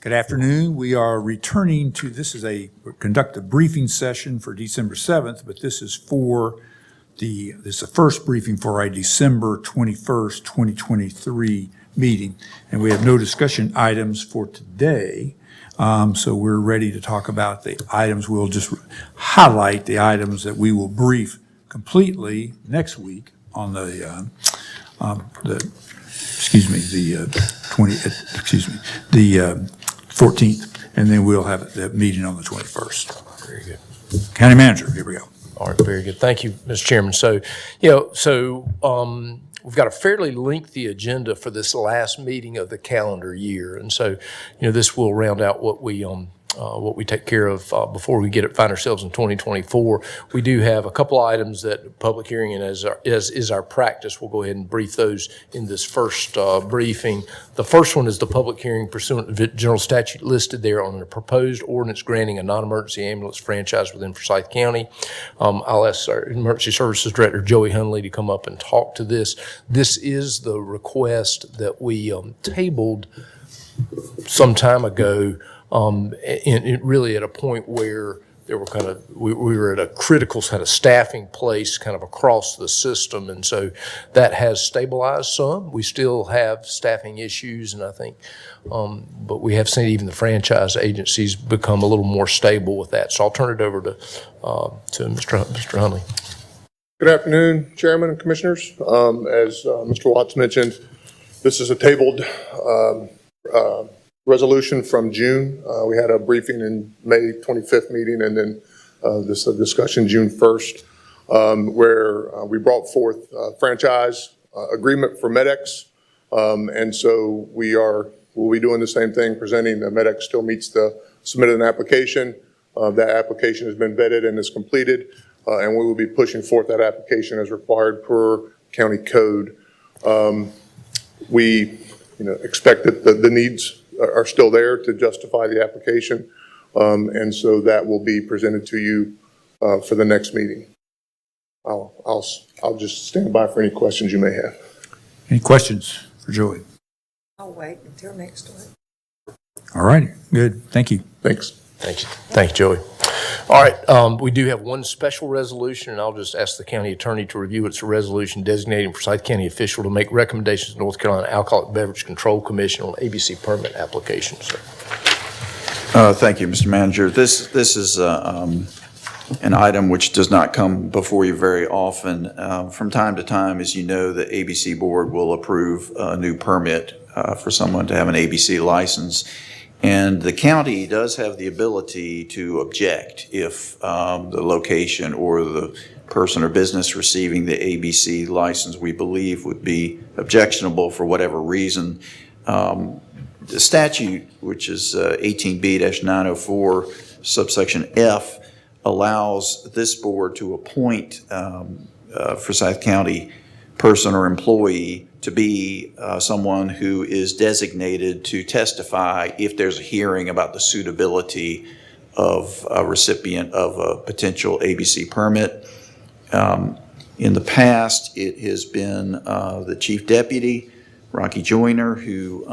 Good afternoon. We are returning to, conduct a briefing session for December 7th, but this is the first briefing for our December 21st, 2023 meeting. And we have no discussion items for today. So we're ready to talk about the items. We'll just highlight the items that we will brief completely next week on the 14th, and then we'll have the meeting on the 21st. Very good. County Manager, here we go. All right, very good. Thank you, Mr. Chairman. So, we've got a fairly lengthy agenda for this last meeting of the calendar year, and so, this will round out what we take care of before we find ourselves in 2024. We do have a couple items that public hearing, and as is our practice, we'll go ahead and brief those in this first briefing. The first one is the public hearing pursuant to the general statute listed there on the proposed ordinance granting a non-emergency ambulance franchise within Forsyth County. I'll ask our Emergency Services Director, Joey Hunley, to come up and talk to this. This is the request that we tabled some time ago, really at a point where there were we were at a critical kind of staffing place kind of across the system, and so that has stabilized some. We still have staffing issues, and I think, but we have seen even the franchise agencies become a little more stable with that. So I'll turn it over to Mr. Hunley. Good afternoon, Chairman and Commissioners. As Mr. Watts mentioned, this is a tabled resolution from June. We had a briefing in May 25th meeting, and then this discussion June 1st, where we brought forth a franchise agreement for MedEx. And so we'll be doing the same thing, presenting the MedEx still submitted an application. That application has been vetted and is completed, and we will be pushing forth that application as required per county code. We expect that the needs are still there to justify the application, and so that will be presented to you for the next meeting. I'll just stand by for any questions you may have. Any questions for Joey? I'll wait until next week. All righty, good. Thank you. Thanks. Thank you. Thank you, Joey. All right, we do have one special resolution, and I'll just ask the county attorney to review. It's a resolution designating Forsyth County official to make recommendations to North Carolina Alcoholic Beverage Control Commission on ABC permit applications. Thank you, Mr. Manager. This is an item which does not come before you very often. From time to time, as you know, the ABC board will approve a new permit for someone to have an ABC license. And the county does have the ability to object if the location or the person or business receiving the ABC license we believe would be objectionable for whatever reason. The statute, which is 18B-904, subsection F, allows this board to appoint Forsyth County person or employee to be someone who is designated to testify if there's a hearing about the suitability of a recipient of a potential ABC permit. In the past, it has been the chief deputy, Rocky Joyner, who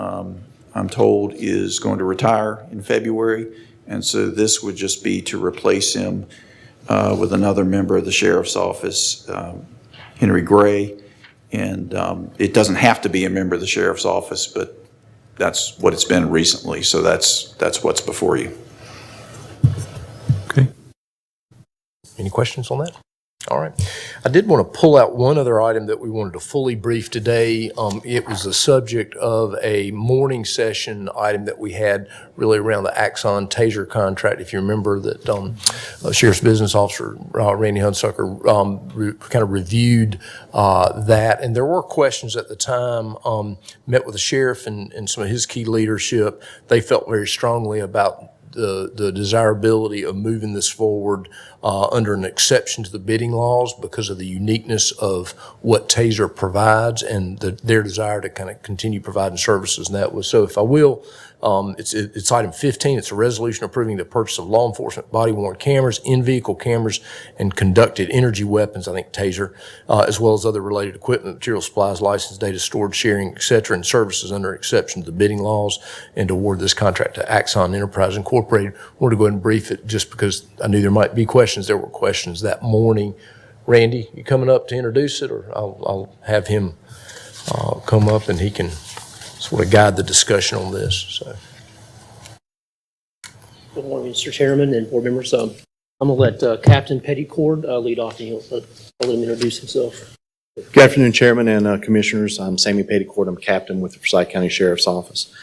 I'm told is going to retire in February. And so this would just be to replace him with another member of the sheriff's office, Henry Gray. And it doesn't have to be a member of the sheriff's office, but that's what it's been recently. So that's what's before you. Okay. Any questions on that? All right. I did want to pull out one other item that we wanted to fully brief today. It was the subject of a morning session item that we had really around the Axon Taser contract. If you remember that Sheriff's Business Officer Randy Hunsucker kind of reviewed that. And there were questions at the time, met with the sheriff and some of his key leadership. They felt very strongly about the desirability of moving this forward under an exception to the bidding laws because of the uniqueness of what Taser provides and their desire to kind of continue providing services. And that was, so if I will, It's item 15. It's a resolution approving the purchase of law enforcement body-worn cameras, in-vehicle cameras, and conducted energy weapons, I think TASER, as well as other related equipment, material supplies, license, data storage, sharing, et cetera, and services under exception to the bidding laws, and to award this contract to Axon Enterprise Incorporated. I wanted to go ahead and brief it just because I knew there might be questions. There were questions that morning. Randy, you coming up to introduce it, or I'll have him come up and he can sort of guide the discussion on this. So. Good morning, Mr. Chairman and board members. I'm going to let Captain Petticord lead off, and I'll let him introduce himself. Good afternoon, Chairman and Commissioners. I'm Sammy Petticord. I'm captain with the Forsyth County Sheriff's Office.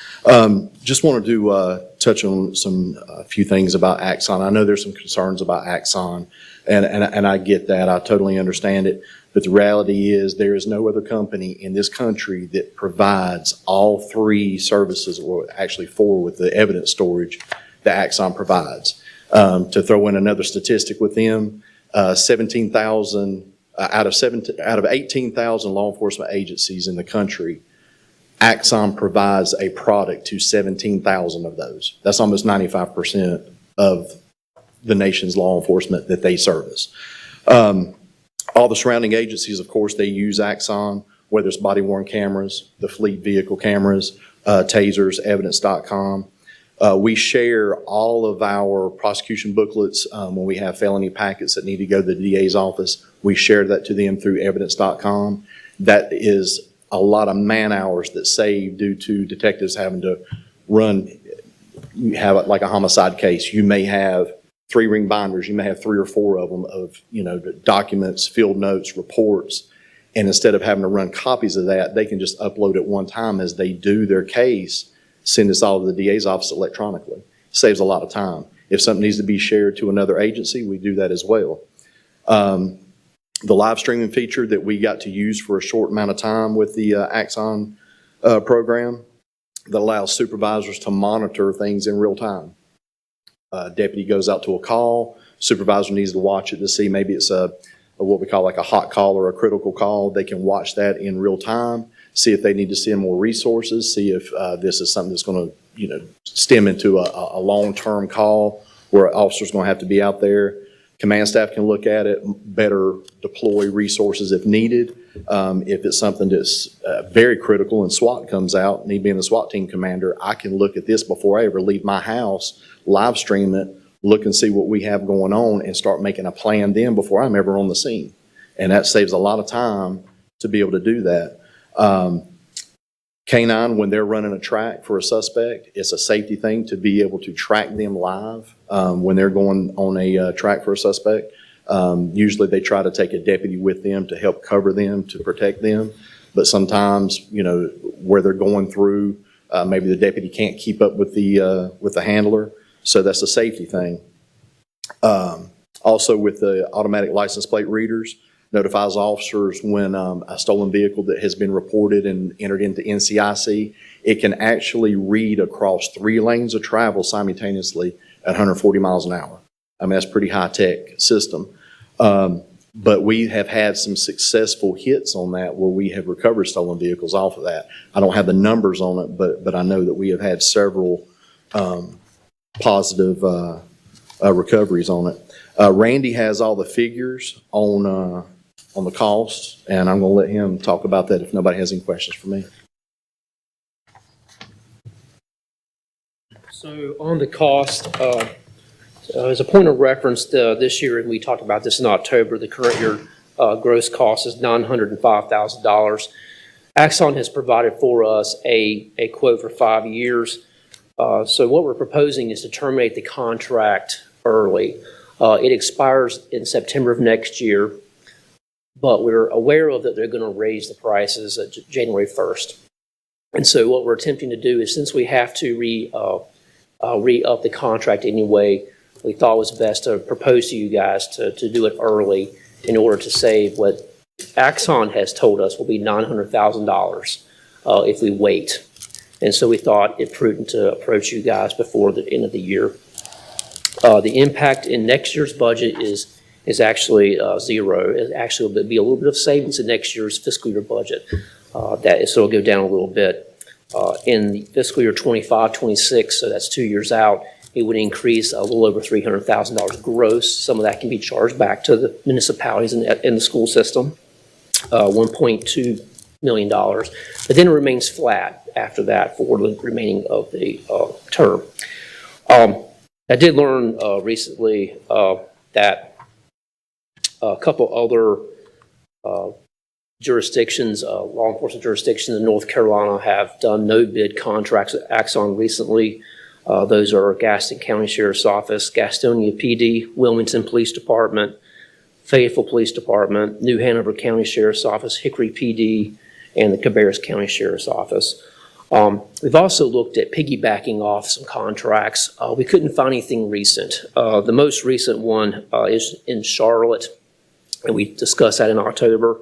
Just wanted to touch on a few things about Axon. I know there's some concerns about Axon, and I get that. I totally understand it. But the reality is there is no other company in this country that provides all three services, or actually four with the evidence storage that Axon provides. To throw in another statistic with them, 17,000 out of 18,000 law enforcement agencies in the country, Axon provides a product to 17,000 of those. That's almost 95% of the nation's law enforcement that they service. All the surrounding agencies, of course, they use Axon, whether it's body-worn cameras, the fleet vehicle cameras, tasers, evidence.com. We share all of our prosecution booklets when we have felony packets that need to go to the DA's office. We share that to them through evidence.com. That is a lot of man hours that save due to detectives having to run. You have like a homicide case. You may have 3-ring binders. You may have 3 or 4 of them of, documents, field notes, reports. And instead of having to run copies of that, they can just upload it one time as they do their case, send this all to the DA's office electronically. Saves a lot of time. If something needs to be shared to another agency, we do that as well. The live streaming feature that we got to use for a short amount of time with the Axon program that allows supervisors to monitor things in real time. Deputy goes out to a call, supervisor needs to watch it to see maybe it's a what we call like a hot call or a critical call. They can watch that in real time, see if they need to send more resources, see if this is something that's going to stem into a long-term call where officers going to have to be out there. Command staff can look at it, better deploy resources if needed. If it's something that's very critical and SWAT comes out, me being the SWAT team commander, I can look at this before I ever leave my house, live stream it, look and see what we have going on, and start making a plan then before I'm ever on the scene. And that saves a lot of time to be able to do that. K9, when they're running a track for a suspect, it's a safety thing to be able to track them live when they're going on a track for a suspect. Usually they try to take a deputy with them to help cover them, to protect them. But sometimes, where they're going through, maybe the deputy can't keep up with the handler. So that's a safety thing. Also with the automatic license plate readers, notifies officers when a stolen vehicle that has been reported and entered into NCIC, it can actually read across 3 lanes of travel simultaneously at 140 miles an hour. I mean, that's a pretty high-tech system. But we have had some successful hits on that where we have recovered stolen vehicles off of that. I don't have the numbers on it, but I know that we have had several positive recoveries on it. Randy has all the figures on the costs, and I'm going to let him talk about that if nobody has any questions for me. So on the cost, as a point of reference, this year, and we talked about this in October, the current year gross cost is $905,000. Axon has provided for us a quote for 5 years. So what we're proposing is to terminate the contract early. It expires in September of next year, but we're aware of that they're going to raise the prices at January 1st. And so what we're attempting to do is, since we have to re-up the contract anyway, we thought it was best to propose to you guys to do it early in order to save what Axon has told us will be $900,000 if we wait. And so we thought it prudent to approach you guys before the end of the year. The impact in next year's budget is actually zero. It actually will be a little bit of savings in next year's fiscal year budget. So it'll go down a little bit. In the fiscal year 25, 26, so that's 2 years out, it would increase a little over $300,000 gross. Some of that can be charged back to the municipalities in the school system, $1.2 million. But then it remains flat after that for the remaining of the term. I did learn recently that a couple other jurisdictions, law enforcement jurisdictions in North Carolina have done no bid contracts with Axon recently. Those are Gaston County Sheriff's Office, Gastonia PD, Wilmington Police Department, Fayetteville Police Department, New Hanover County Sheriff's Office, Hickory PD, and the Cabarrus County Sheriff's Office. We've also looked at piggybacking off some contracts. We couldn't find anything recent. The most recent one is in Charlotte, and we discussed that in October.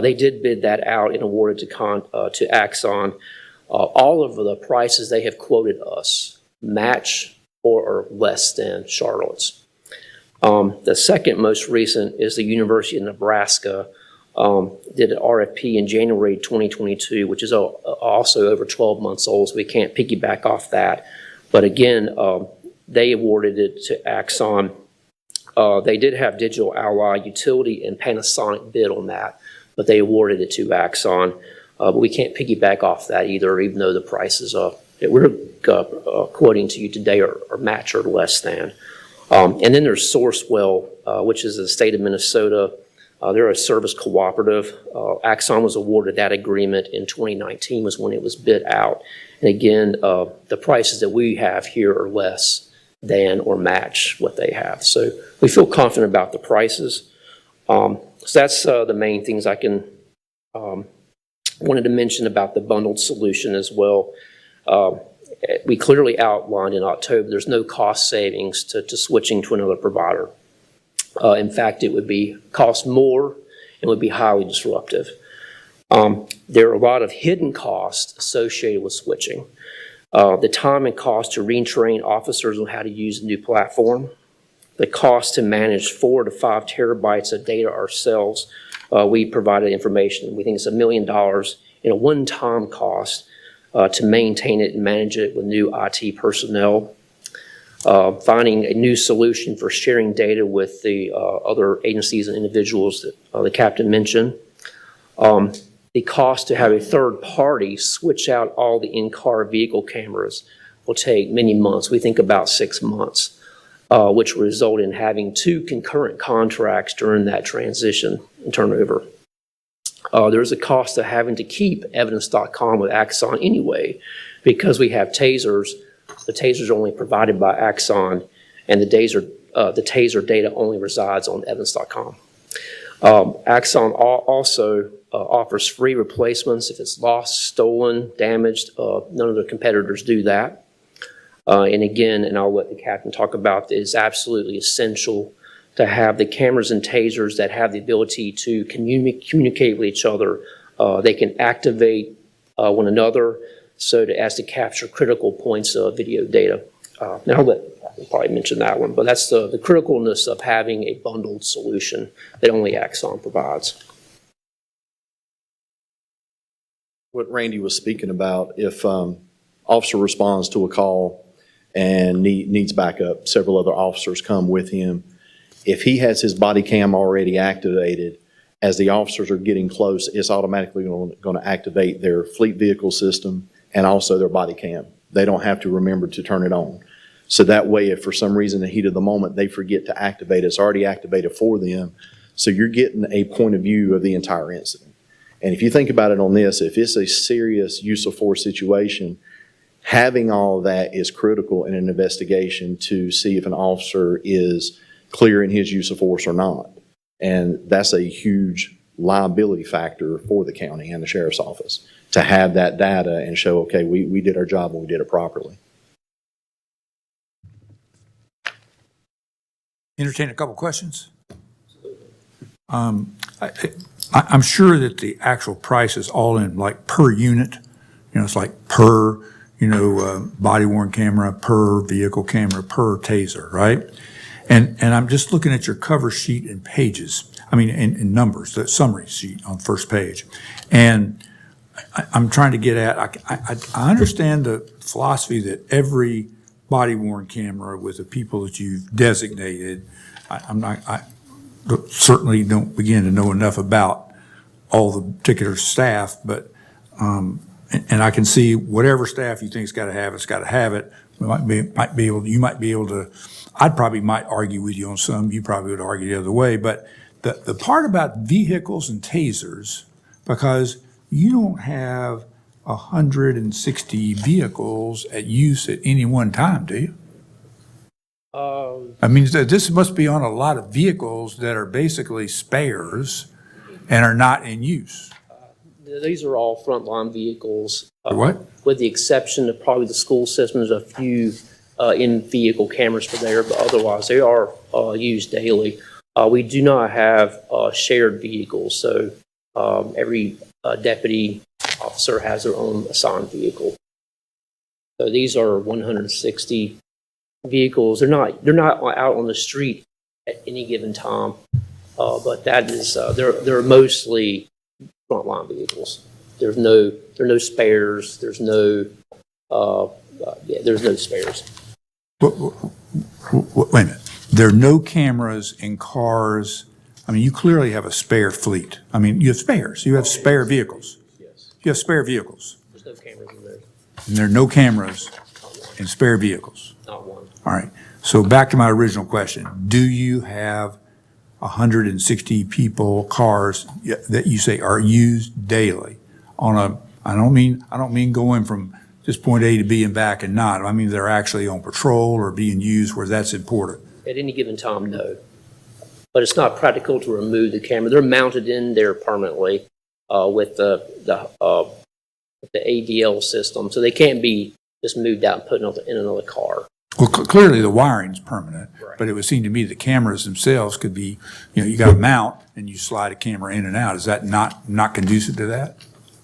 They did bid that out and awarded to Axon. All of the prices they have quoted us match or are less than Charlotte's. The second most recent is the University of Nebraska did an RFP in January 2022, which is also over 12 months old, so we can't piggyback off that. But again, they awarded it to Axon. They did have Digital Ally, Utility, and Panasonic bid on that, but they awarded it to Axon. But we can't piggyback off that either, even though the prices that we're quoting to you today are match or less than. And then there's Sourcewell, which is the state of Minnesota. They're a service cooperative. Axon was awarded that agreement in 2019 was when it was bid out. And again, the prices that we have here are less than or match what they have. So we feel confident about the prices. So that's the main things I can wanted to mention about the bundled solution as well. We clearly outlined in October there's no cost savings to switching to another provider. In fact, it would cost more and would be highly disruptive. There are a lot of hidden costs associated with switching. The time and cost to retrain officers on how to use the new platform, the cost to manage 4 to 5 terabytes of data ourselves. We provided information. We think it's $1 million in a one-time cost to maintain it and manage it with new IT personnel. Finding a new solution for sharing data with the other agencies and individuals that the captain mentioned. The cost to have a third party switch out all the in-car vehicle cameras will take many months. We think about 6 months, which will result in having 2 concurrent contracts during that transition and turnover. There's a cost of having to keep Evidence.com with Axon anyway, because we have tasers. The tasers are only provided by Axon, and the taser data only resides on Evidence.com. Axon also offers free replacements if it's lost, stolen, damaged. None of the competitors do that. And again, and I'll let the captain talk about this, it's absolutely essential to have the cameras and tasers that have the ability to communicate with each other. They can activate one another as to capture critical points of video data. Now I'll let the captain probably mention that one, but that's the criticalness of having a bundled solution that only Axon provides. What Randy was speaking about, if officer responds to a call and needs backup, several other officers come with him. If he has his body cam already activated, as the officers are getting close, it's automatically going to activate their fleet vehicle system and also their body cam. They don't have to remember to turn it on. So that way, if for some reason in the heat of the moment they forget to activate it, it's already activated for them. So you're getting a point of view of the entire incident. And if you think about it on this, if it's a serious use of force situation, having all of that is critical in an investigation to see if an officer is clear in his use of force or not. And that's a huge liability factor for the county and the sheriff's office to have that data and show, okay, we did our job and we did it properly. Entertain a couple questions. I'm sure that the actual price is all in like per unit. You know, it's like per, body worn camera, per vehicle camera, per taser, right? And I'm just looking at your cover sheet and pages. I mean, in numbers, the summary sheet on first page. And I'm trying to get at, I understand the philosophy that every body worn camera with the people that you've designated, I certainly don't begin to know enough about all the particular staff, but, and I can see whatever staff you think's got to have, it's got to have it. You might be able to, might argue with you on some, you probably would argue the other way, but the part about vehicles and tasers, because you don't have 160 vehicles at use at any one time, do you? I mean, this must be on a lot of vehicles that are basically spares and are not in use. These are all frontline vehicles. What? With the exception of probably the school system, there's a few in-vehicle cameras for there, but otherwise they are used daily. We do not have shared vehicles, so every deputy officer has their own assigned vehicle. So these are 160 vehicles. They're not out on the street at any given time, but that is they're mostly frontline vehicles. There are no spares. There's no spares. Wait a minute. There are no cameras in cars. I mean, you clearly have a spare fleet. I mean, you have spares. You have spare vehicles. Yes. You have spare vehicles. There's no cameras in there. And there are no cameras in spare vehicles. Not one. All right. So back to my original question. Do you have 160 people, cars that you say are used daily on a, I don't mean going from just point A to B and back and not. I mean, they're actually on patrol or being used where that's important. At any given time, no. But it's not practical to remove the camera. They're mounted in there permanently with the ADL system, so they can't be just moved out and put in another car. Well, clearly the wiring's permanent, Right. but it would seem to me the cameras themselves could be, you got a mount and you slide a camera in and out. Is that not conducive to that?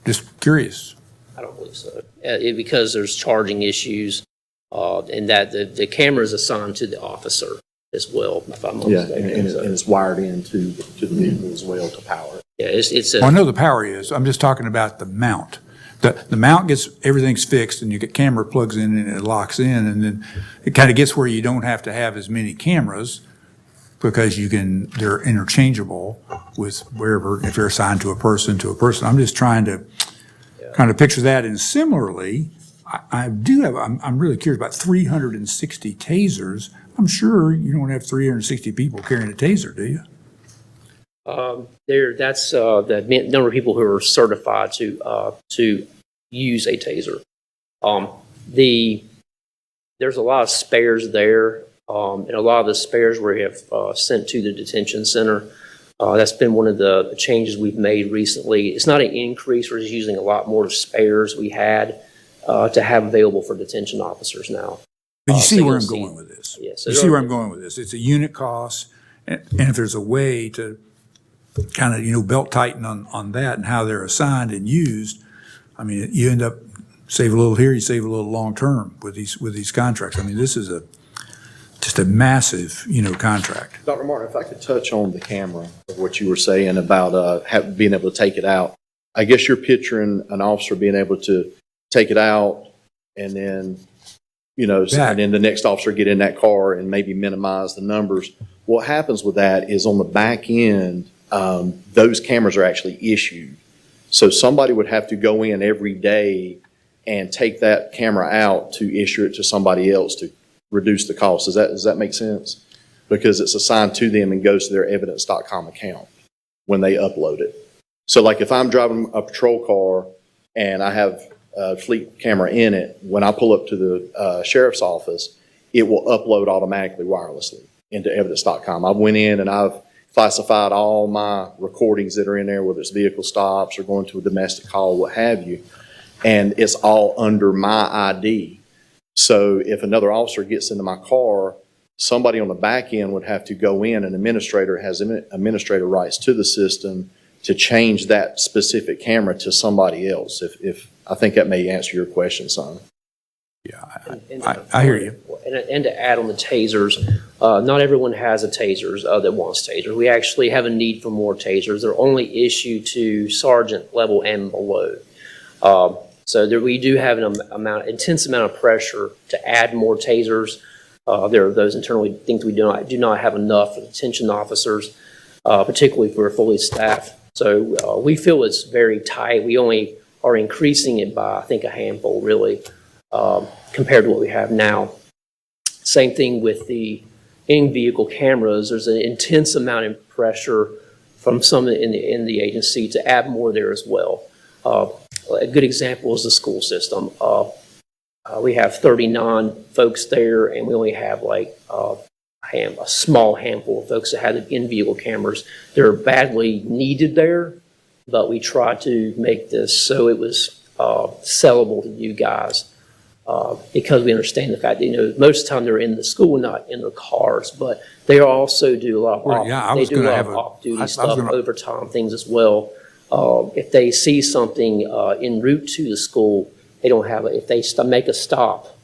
Just curious. I don't believe so. Because there's charging issues, and that the camera is assigned to the officer as well, if I'm not Yeah, mistaken. and So, it's wired into the vehicle as well to power it. yeah, it's Well, I a, know the power is. I'm just talking about the mount. The mount everything's fixed and you get camera plugs in and it locks in, and then it kind of gets where you don't have to have as many cameras because they're interchangeable with wherever, if you're assigned to a person. I'm just trying to kind of picture that. And similarly, I'm really curious about 360 tasers. I'm sure you don't have 360 people carrying a taser, do you? that's the number of people who are certified to use a taser. There's a lot of spares there, and a lot of the spares we have sent to the detention center. That's been one of the changes we've made recently. It's not an increase. We're just using a lot more spares we had to have available for detention officers now. But you see so where you'll I'm see- going with this. Yes. You see where I'm going with this. It's a unit cost, and if there's a way to kind of, belt tighten on that and how they're assigned and used, I mean, you end up save a little here, you save a little long term with these contracts. I mean, this is just a massive, contract. Dr. Martin, if I could touch on the camera of what you were saying about being able to take it out. I guess you're picturing an officer being able to take it out and then, and then the next officer get in that car and maybe minimize the numbers. What happens with that is on the back end, those cameras are actually issued. So somebody would have to go in every day and take that camera out to issue it to somebody else to reduce the cost. Does that make sense? Because it's assigned to them and goes to their evidence.com account when they upload it. So like if I'm driving a patrol car and I have a fleet camera in it, when I pull up to the sheriff's office, it will upload automatically wirelessly into evidence.com. I went in and I've classified all my recordings that are in there, whether it's vehicle stops or going to a domestic call, what have you, and it's all under my ID. So if another officer gets into my car, somebody on the back end would have to go in, an administrator has administrator rights to the system to change that specific camera to somebody else. If I think that may answer your question, son. Yeah, I hear you. And to add on the tasers, not everyone has a tasers that wants tasers. We actually have a need for more tasers. They're only issued to sergeant level and below. So there, we do have an intense amount of pressure to add more tasers. There are those internally think we do not have enough for detention officers, particularly for fully staffed. So we feel it's very tight. We only are increasing it by, I think, a handful, really, compared to what we have now. Same thing with the in-vehicle cameras. There's an intense amount of pressure from some in the agency to add more there as well. A good example is the school system. We have 39 folks there, and we only have like a small handful of folks that have the in-vehicle cameras. They're badly needed there, but we try to make this so it was sellable to you guys because we understand the fact that, most of the time they're in the school, not in their cars, but they also do a lot of Well, yeah, I was gonna have off-duty I stuff, was gonna- overtime things as well. If they see something en route to the school, they don't have if they make a stop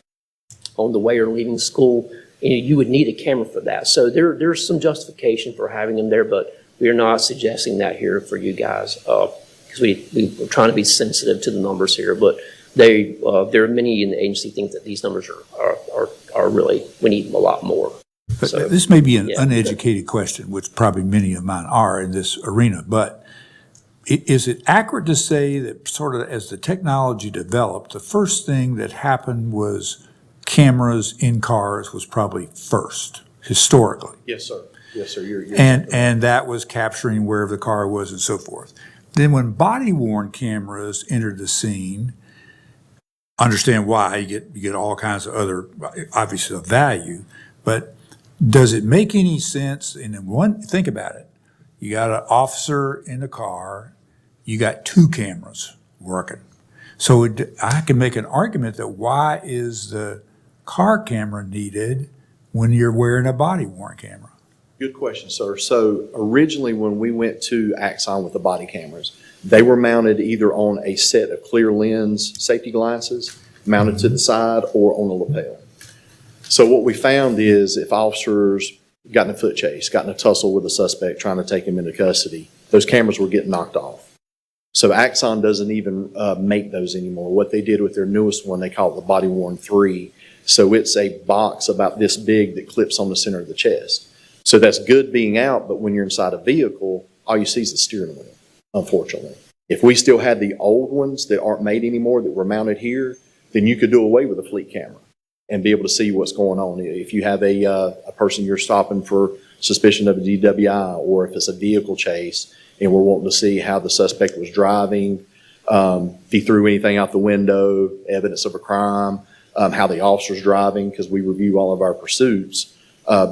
on the way or leaving school, you would need a camera for that. So there's some justification for having them there, but we are not suggesting that here for you guys because we're trying to be sensitive to the numbers here. But there are many in the agency think that these numbers are really, we need a lot more. But So, this may be an yeah. uneducated question, which probably many of mine are in this arena, but is it accurate to say that sort of as the technology developed, the first thing that happened was cameras in cars was probably first, historically? Yes, sir. Yes, sir. You're And that was capturing wherever the car was and so forth. Then when body-worn cameras entered the scene, understand why, you get all kinds of other, obviously of value, but does it make any sense? And then think about it. You got an officer in the car, you got two cameras working. So I can make an argument that why is the car camera needed when you're wearing a body-worn camera? Good question, sir. So originally, when we went to Axon with the body cameras, they were mounted either on a set of clear lens safety glasses, mounted to the side, or on a lapel. So what we found is if officers got in a foot chase, got in a tussle with a suspect trying to take him into custody, those cameras were getting knocked off. So Axon doesn't even make those anymore. What they did with their newest one, they call it the Body Worn 3. So it's a box about this big that clips on the center of the chest. So that's good being out, but when you're inside a vehicle, all you see is the steering wheel, unfortunately. If we still had the old ones that aren't made anymore that were mounted here, then you could do away with a fleet camera and be able to see what's going on. If you have a person you're stopping for suspicion of a DWI, or if it's a vehicle chase and we're wanting to see how the suspect was driving, if he threw anything out the window, evidence of a crime, how the officer's driving, because we review all of our pursuits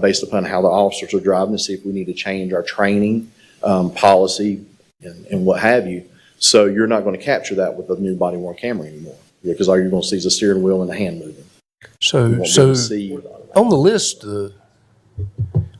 based upon how the officers are driving to see if we need to change our training policy and what have you. So you're not going to capture that with a new body-worn camera anymore, because all you're going to see is the steering wheel and the hand moving. You won't be able So to see. on the list,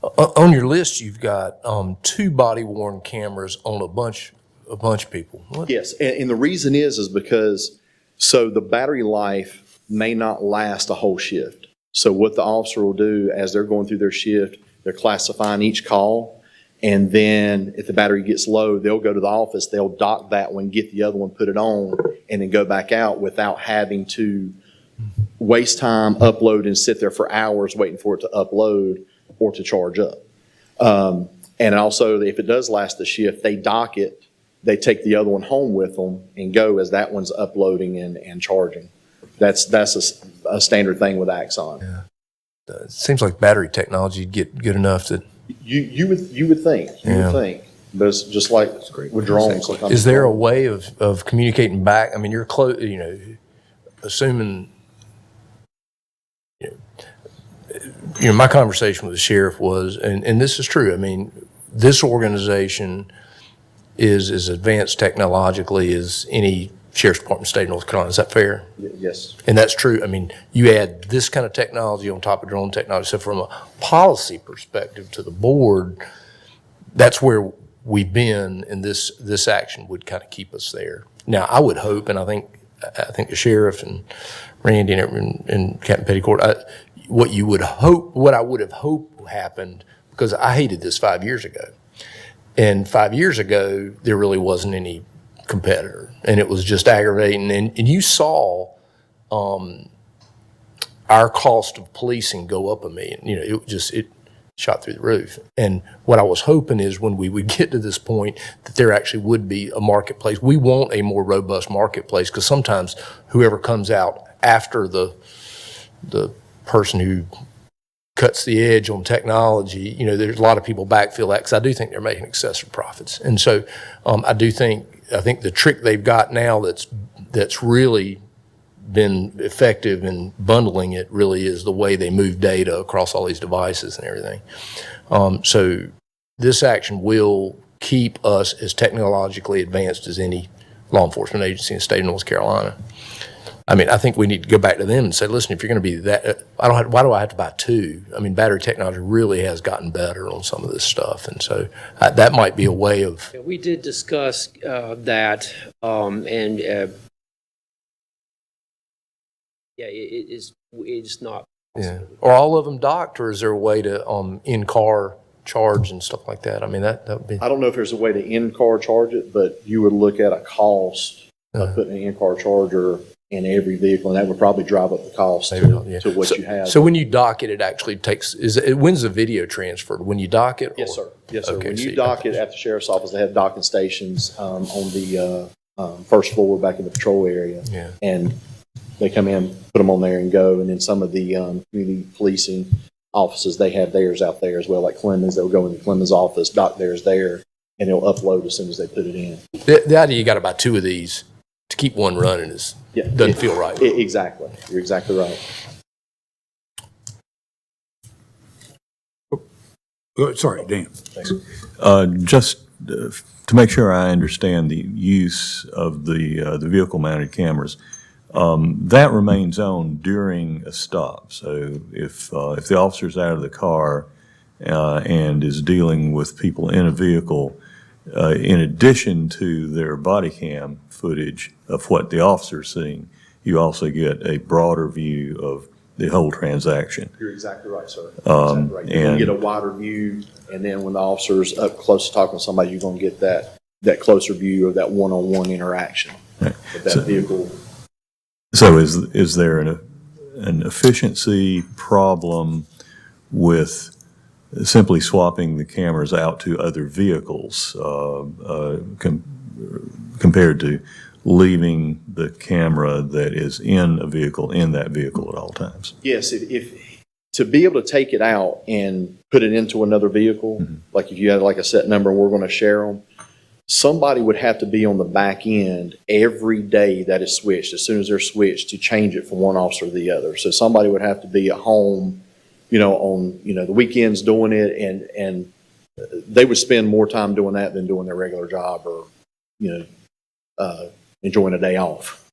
on your list, you've got two body-worn cameras on a bunch of people. What? Yes, and the reason is because, so the battery life may not last a whole shift. So what the officer will do as they're going through their shift, they're classifying each call, and then if the battery gets low, they'll go to the office, they'll dock that one, get the other one, put it on, and then go back out without having to waste time, upload, and sit there for hours waiting for it to upload or to charge up. And also, if it does last the shift, they dock it, they take the other one home with them and go as that one's uploading and charging. That's a standard thing with Axon. It seems like battery technology would get good enough that. You would think, but it's just like with drones. Sometimes Is there a way of communicating back? I mean, you're close, assuming, my conversation with the sheriff was, and this is true, I mean, this organization is as advanced technologically as any sheriff's department in the state of North Carolina. Is that fair? Yes. And that's true. I mean, you add this kind of technology on top of drone technology. So from a policy perspective to the board, that's where we've been, and this action would kind of keep us there. Now, I would hope, and I think the sheriff and Randy and Captain Petticourt, what I would have hoped happened, because I hated this 5 years ago. And 5 years ago, there really wasn't any competitor, and it was just aggravating. And you saw our cost of policing go up $1 million. You know, it shot through the roof. And what I was hoping is when we would get to this point that there actually would be a marketplace. We want a more robust marketplace, because sometimes whoever comes out after the person who cuts the edge on technology, you know, there's a lot of people backfill that, because I do think they're making excessive profits. And so I think the trick they've got now that's really been effective in bundling it really is the way they move data across all these devices and everything. So this action will keep us as technologically advanced as any law enforcement agency in the state of North Carolina. I mean, I think we need to go back to them and say, listen, if you're going to be that, why do I have to buy two? I mean, battery technology really has gotten better on some of this stuff. And so that might be a way of. Yeah, we did discuss that, it's not. Yeah. Are all of them docked, or is there a way to in-car charge and stuff like that? I mean, that would be. I don't know if there's a way to in-car charge it, but you would look at a cost of putting an in-car charger in every vehicle, and that would probably drive up the cost to what you have. So when you dock it, it actually takes, when's the video transferred? When you dock it? Yes, sir. Yes, sir. Okay, When so you you dock it at the sheriff's office, they have docking stations on the first floor back in the patrol area. Yeah. And they come in, put them on there and go. And then some of the community policing offices, they have theirs out there as well, like Clemens. They'll go in the Clemens office, dock theirs there, and it'll upload as soon as they put it in. The idea you got to buy two of these to keep one running doesn't feel right. Exactly. You're exactly right. Sorry, Dan. Just to make sure I understand the use of the vehicle-mounted cameras, that remains on during a stop. So if the officer's out of the car and is dealing with people in a vehicle, in addition to their body cam footage of what the officer's seeing, you also get a broader view of the whole transaction. You're exactly right, sir. Exactly right. You're going to get a wider view, and then when the officer's up close to talking to somebody, you're going to get that closer view of that one-on-one interaction with that vehicle. So is there an efficiency problem with simply swapping the cameras out to other vehicles compared to leaving the camera that is in a vehicle in that vehicle at all times? Yes, if to be able to take it out and put it into another vehicle, like if you had like a set number and we're going to share them, somebody would have to be on the back end every day that is switched, as soon as they're switched, to change it from one officer to the other. So somebody would have to be at home, on the weekends doing it, and they would spend more time doing that than doing their regular job or, enjoying a day off.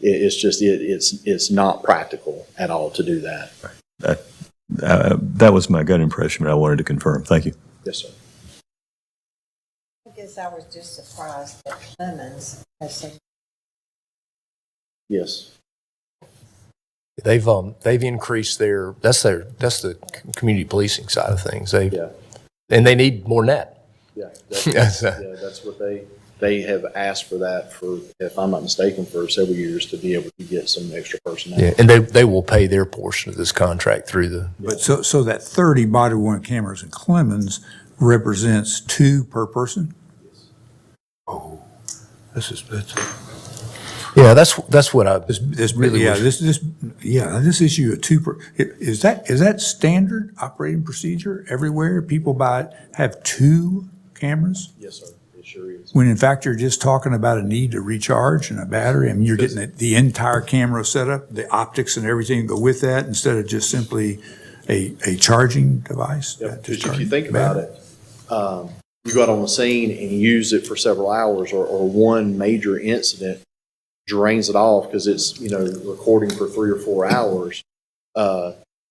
It's not practical at all to do that. That was my gut impression, but I wanted to confirm. Thank you. Yes, sir. I guess I was just surprised that Clemens has some. Yes. They've increased that's the community policing side of things. And they need more net. Yeah. That's what they have asked for that for, if I'm not mistaken, for several years to be able to get some extra personnel. Yeah, and they will pay their portion of this contract through the. But so that 30 body-worn cameras in Clemens represents 2 per person? Oh, that's. Yeah, that's what I. This really yeah, was- this issue of 2 per, is that standard operating procedure everywhere? People have 2 cameras? Yes, sir. It sure is. When in fact you're just talking about a need to recharge and a battery. I mean, you're getting the entire camera setup, the optics and everything go with that, instead of just simply a charging device. Yep. Because if you think about it, you go out on the scene and you use it for several hours, or one major incident drains it off because it's recording for 3 or 4 hours,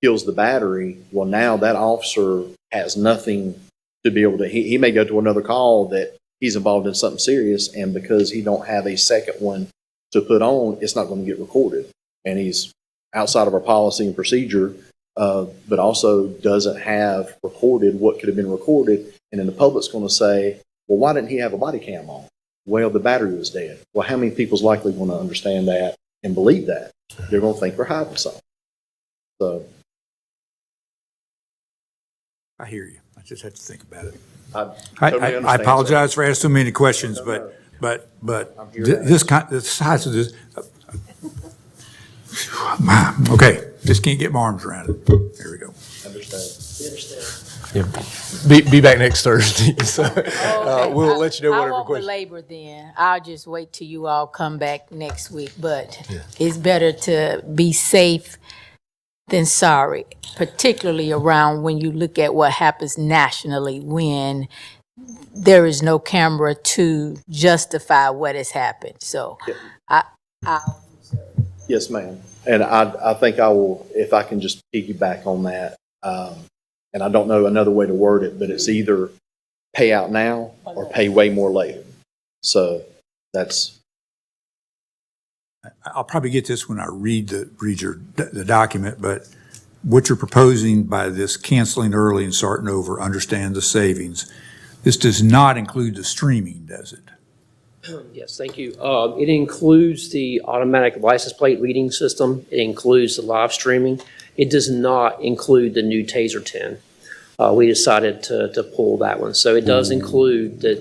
kills the battery. Well, now that officer has nothing to be able to. He may go to another call that he's involved in something serious, and because he don't have a second one to put on, it's not going to get recorded, and he's outside of our policy and procedure. But also doesn't have recorded what could have been recorded, and then the public's going to say, well, why didn't he have a body cam on? well, the battery was dead. Well, how many people's likely going to understand that and believe that? They're going to think we're hiding something. So I hear you. I just had to think about it. I I totally I understand. apologize for asking so many questions, but here to this kind, the size of this, okay, just can't get my arms around it. There we go. Understand. Yeah. Be back next Thursday, so Okay. we'll let you know I whatever won't questions. belabor then. I'll just wait till you all come back next week. But it's better to be safe than sorry, particularly around when you look at what happens nationally when there is no camera to justify what has happened. So Yes, ma'am. And I think I will, if I can just piggyback on that, and I don't know another way to word it, but it's either pay out now or pay way more later. So that's, I'll probably get this when I read the document, but what you're proposing by this canceling early and starting over, understand the savings. This does not include the streaming, does it? Yes, thank you. It includes the automatic license plate reading system. It includes the live streaming. It does not include the new TASER 10. We decided to pull that one. So it does include the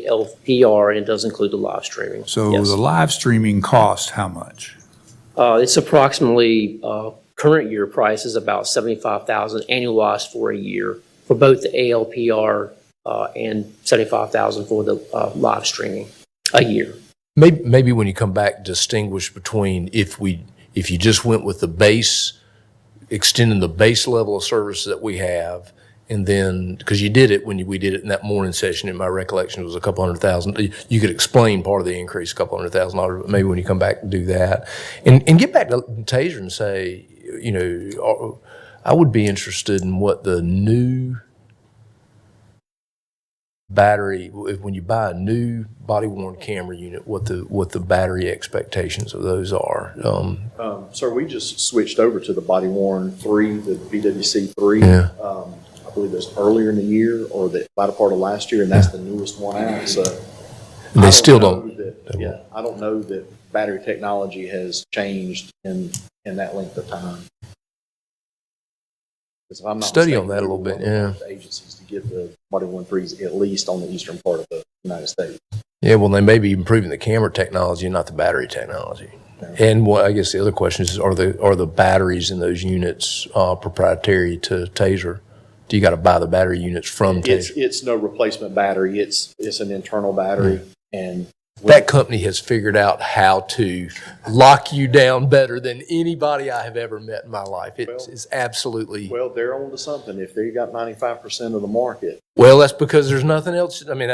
ALPR, and it does include the live streaming. So Yes. the live streaming cost how much? It's approximately, current year price is about $75,000 annualized for a year for both the ALPR and $75,000 for the live streaming a year. Maybe when you come back, distinguish between if you just went with the base, extending the base level of service that we have, and then, because you did it when we did it in that morning session, in my recollection, it was a couple $100,000. You could explain part of the increase, a couple $100,000, but maybe when you come back and do that. And get back to TASER and say, I would be interested in what the new battery, when you buy a new body-worn camera unit, what the battery expectations of those are. sir, we just switched over to the body-worn 3, the BWC 3. Yeah. I believe it was earlier in the year or the latter part of last year, and that's the newest one out, so. And they still know don't. that- Yeah, I don't know that battery technology has changed in that length of time. 'Cause if I'm not Study on mistaken, that a little we were bit, one of yeah. the first agencies to get the body-worn 3s, at least on the eastern part of the United States. Yeah, well, they may be improving the camera technology, not the battery technology. And what I guess the other question is, are the batteries in those units proprietary to TASER? Do you got to buy the battery units from TASER? It's no replacement battery, it's an internal battery, and That company has figured out how to lock you down better than anybody I have ever met in my life. It's absolutely, well, they're on to something. If they got 95% of the market, well, that's because there's nothing else. I mean,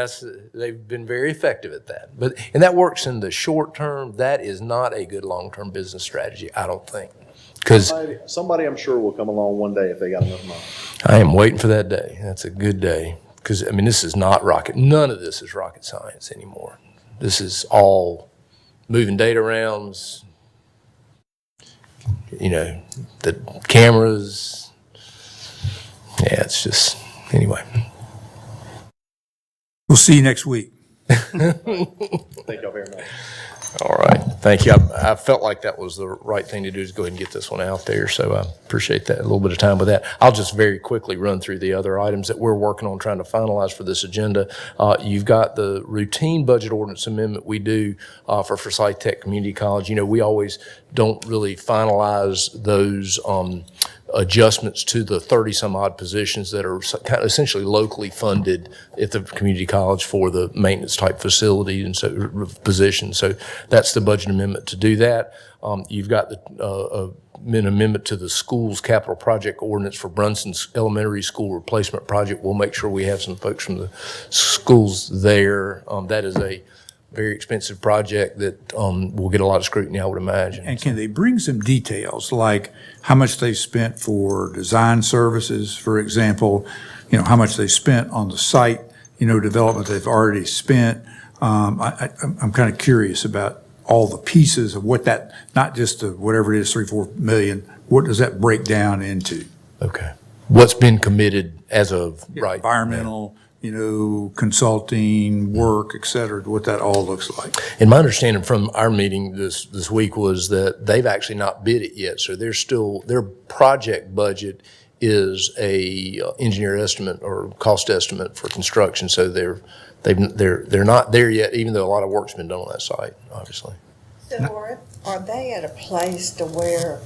they've been very effective at that. And that works in the short term. That is not a good long-term business strategy, I don't think. Because somebody I'm sure will come along one day if they got enough money. I am waiting for that day. That's a good day. Because, I mean, this is not none of this is rocket science anymore. This is all moving data around, the cameras. Yeah, it's just, anyway. We'll see you next week. Thank y'all very much. All right, thank you. I felt like that was the right thing to do, is go ahead and get this one out there, so I appreciate that, a little bit of time with that. I'll just very quickly run through the other items that we're working on trying to finalize for this agenda. You've got the routine budget ordinance amendment we do for Forsyth Tech Community College. We always don't really finalize those adjustments to the 30-some-odd positions that are kind of essentially locally funded at the community college for the maintenance-type facility and so positions. So that's the budget amendment to do that. You've got an amendment to the school's capital project ordinance for Brunson's elementary school replacement project. We'll make sure we have some folks from the schools there. That is a very expensive project that will get a lot of scrutiny, I would imagine. And can they bring some details, like how much they've spent for design services, for example, how much they spent on the site, development they've already spent? I'm kind of curious about all the pieces of what that, not just the whatever it is, 3-4 million, what does that break down into? Okay. What's been committed as of right? Environmental, consulting, work, et cetera, what that all looks like. And my understanding from our meeting this week was that they've actually not bid it yet, so they're still, their project budget is a engineer estimate or cost estimate for construction, so they're not there yet, even though a lot of work's been done on that site, obviously. So are they at a place to where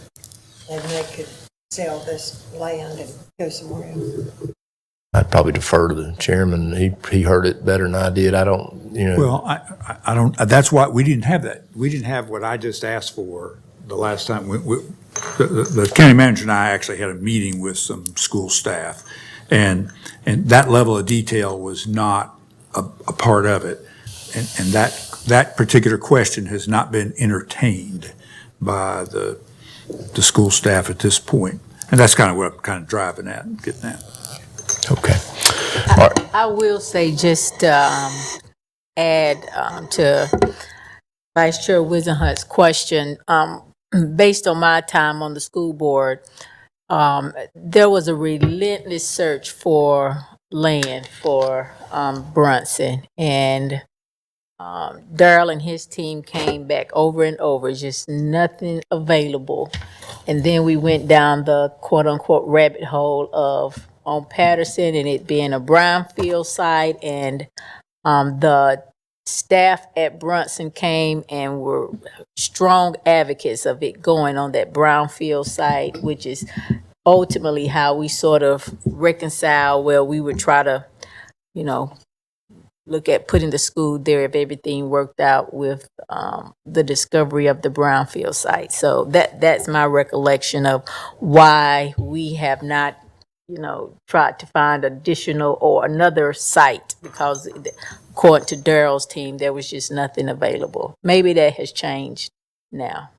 they could sell this land and go somewhere else? I'd probably defer to the chairman. He heard it better than I did. I don't, Well, I don't, that's why we didn't have that. We didn't have what I just asked for the last time. The county manager and I actually had a meeting with some school staff, and that level of detail was not a part of it. And that particular question has not been entertained by the school staff at this point. And that's kind of what I'm kind of driving at and getting at. Okay. All right. I will say, just add to Vice Chair Wizenhut's question, based on my time on the school board, there was a relentless search for land for Brunson, and Darrell and his team came back over and over, just nothing available. And then we went down the quote-unquote rabbit hole of on Patterson and it being a brownfield site, and the staff at Brunson came and were strong advocates of it going on that brownfield site, which is ultimately how we sort of reconcile where we would try to, look at putting the school there if everything worked out with the discovery of the brownfield site. So that's my recollection of why we have not tried to find additional or another site, because according to Darrell's team, there was just nothing available. Maybe that has changed now.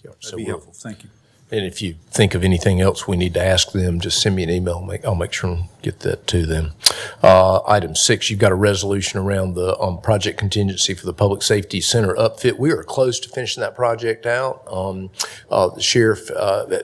That'd be helpful. Thank you. And if you think of anything else we need to ask them, just send me an email. I'll make sure and get that to them. Item 6, you've got a resolution around the project contingency for the Public Safety Center upfit. We are close to finishing that project out. The sheriff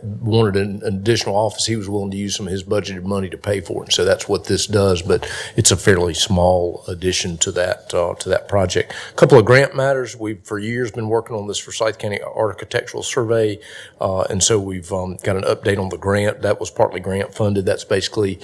wanted an additional office. He was willing to use some of his budgeted money to pay for it. So that's what this does, but it's a fairly small addition to that project. A couple of grant matters. We've for years been working on this Forsyth County Architectural Survey, and so we've got an update on the grant. That was partly grant funded. That's basically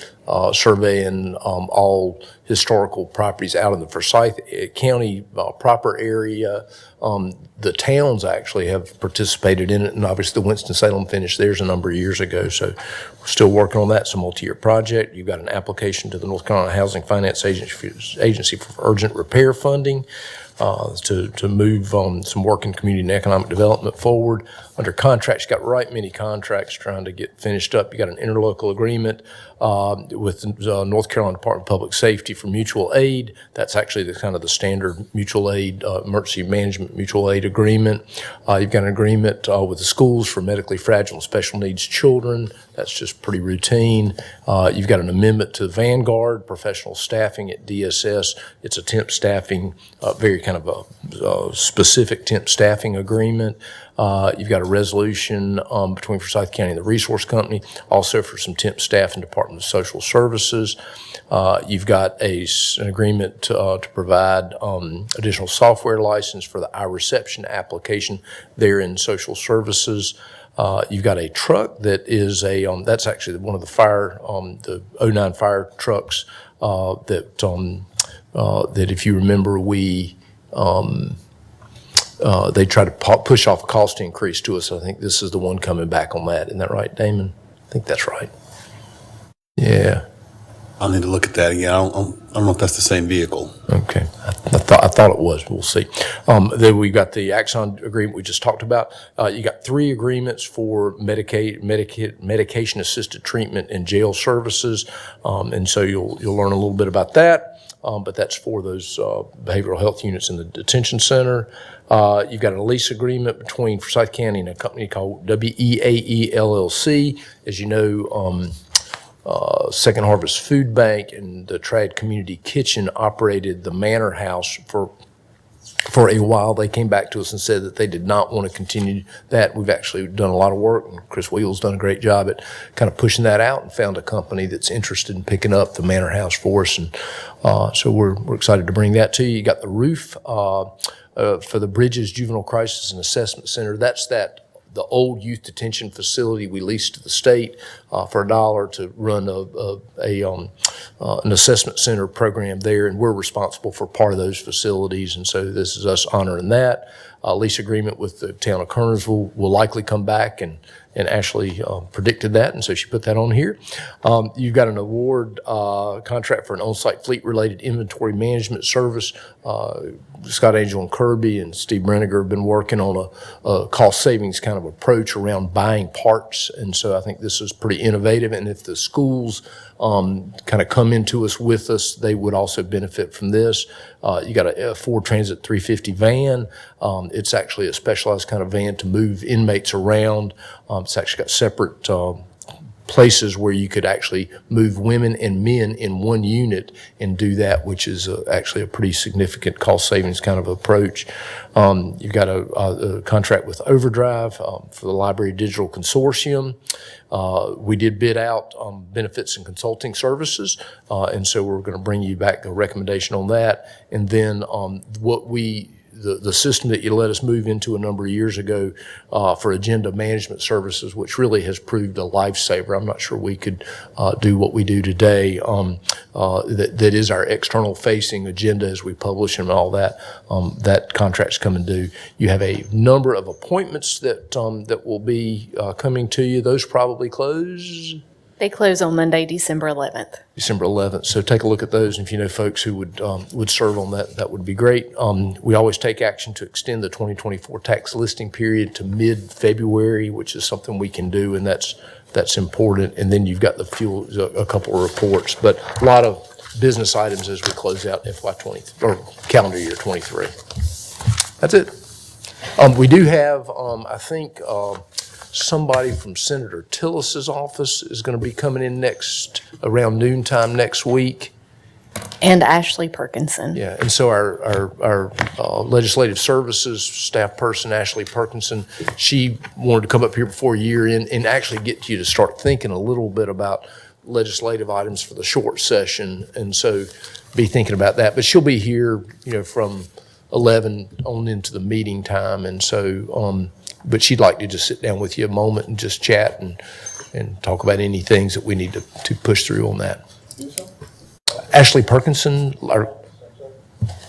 surveying all historical properties out in the Forsyth County proper area. The towns actually have participated in it, and obviously the Winston-Salem finished theirs a number of years ago, so we're still working on that. It's a multi-year project. You've got an application to the North Carolina Housing Finance Agency for urgent repair funding to move some work in community and economic development forward. Under contracts, you've got right many contracts trying to get finished up. You got an interlocal agreement with North Carolina Department of Public Safety for mutual aid. That's actually the kind of the standard mutual aid, emergency management mutual aid agreement. You've got an agreement with the schools for medically fragile and special needs children. That's just pretty routine. You've got an amendment to Vanguard, professional staffing at DSS. It's a temp staffing, very kind of a specific temp staffing agreement. You've got a resolution between Forsyth County and the Resource Company, also for some temp staff in Department of Social Services. You've got an agreement to provide additional software license for the iReception application there in Social Services. You've got a truck that is that's actually one of the the 09 fire trucks that if you remember, they try to push off a cost increase to us. I think this is the one coming back on that. Isn't that right, Damon? I think that's right. Yeah. I'll need to look at that again. I don't know if that's the same vehicle. Okay. I thought it was. We'll see. Then we got the Axon agreement we just talked about. You got 3 agreements for medication-assisted treatment in jail services. And so you'll learn a little bit about that. But that's for those behavioral health units in the detention center. You've got a lease agreement between Forsyth County and a company called WEAE LLC. As you know, Second Harvest Food Bank and the Trad Community Kitchen operated the Manor House for For a while, they came back to us and said that they did not want to continue that. We've actually done a lot of work, and Chris Wheel's done a great job at kind of pushing that out and found a company that's interested in picking up the Manor House for us. And so we're excited to bring that to you. You got the roof for the Bridges Juvenile Crisis and Assessment Center. That's the old youth detention facility we leased to the state for $1 to run an assessment center program there, and we're responsible for part of those facilities, and so this is us honoring that. Lease agreement with the town of Kernersville will likely come back, and Ashley predicted that, and so she put that on here. You've got an award contract for an on-site fleet-related inventory management service. Scott Angel and Kirby and Steve Brenniger have been working on a cost savings kind of approach around buying parts, and so I think this is pretty innovative. And if the schools kind of come into us with us, they would also benefit from this. You got a Ford Transit 350 van. It's actually a specialized kind of van to move inmates around. It's actually got separate places where you could actually move women and men in one unit and do that, which is actually a pretty significant cost savings kind of approach. You've got a contract with Overdrive for the Library Digital Consortium. We did bid out benefits and consulting services, and so we're going to bring you back a recommendation on that. And then the system that you let us move into a number of years ago for agenda management services, which really has proved a lifesaver. I'm not sure we could do what we do today. That is our external facing agenda as we publish and all that. That contract's coming due. You have a number of appointments that will be coming to you. Those probably close They close on Monday, December 11th. December 11th. So take a look at those. And if you know folks who would serve on that, that would be great. We always take action to extend the 2024 tax listing period to mid-February, which is something we can do, and that's important. And then you've got a couple of reports, but a lot of business items as we close out FY20 or calendar year 23. That's it. We do have, I think, somebody from Senator Tillis's office is going to be coming in around noontime next week. And Ashley Perkinson. Yeah, and so our legislative services staff person, Ashley Perkinson, she wanted to come up here before year end and actually get you to start thinking a little bit about legislative items for the short session, and so be thinking about that. But she'll be here, from 11 on into the meeting time, and so but she'd like to just sit down with you a moment and just chat and talk about any things that we need to push through on that. Ashley Perkinson,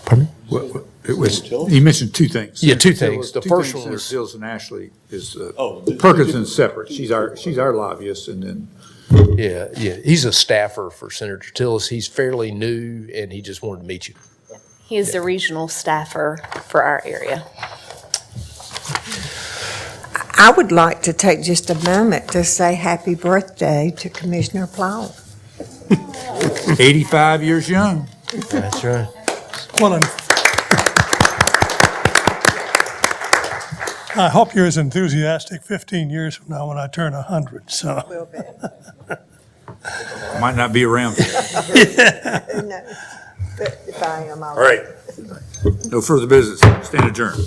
pardon me? He mentioned two things. Yeah, two things. The first one Senator was- Tillis and Ashley is, Perkinson's separate. She's our lobbyist, and then. Yeah. He's a staffer for Senator Tillis. He's fairly new, and he just wanted to meet you. He is the regional staffer for our area. I would like to take just a moment to say happy birthday to Commissioner Plow. 85 years young. That's right. Well, and I hope you're as enthusiastic 15 years from now when I turn 100, so. Will be. Might not be around. Who knows? But if I am, I'll. All right. No further business. Stand adjourned.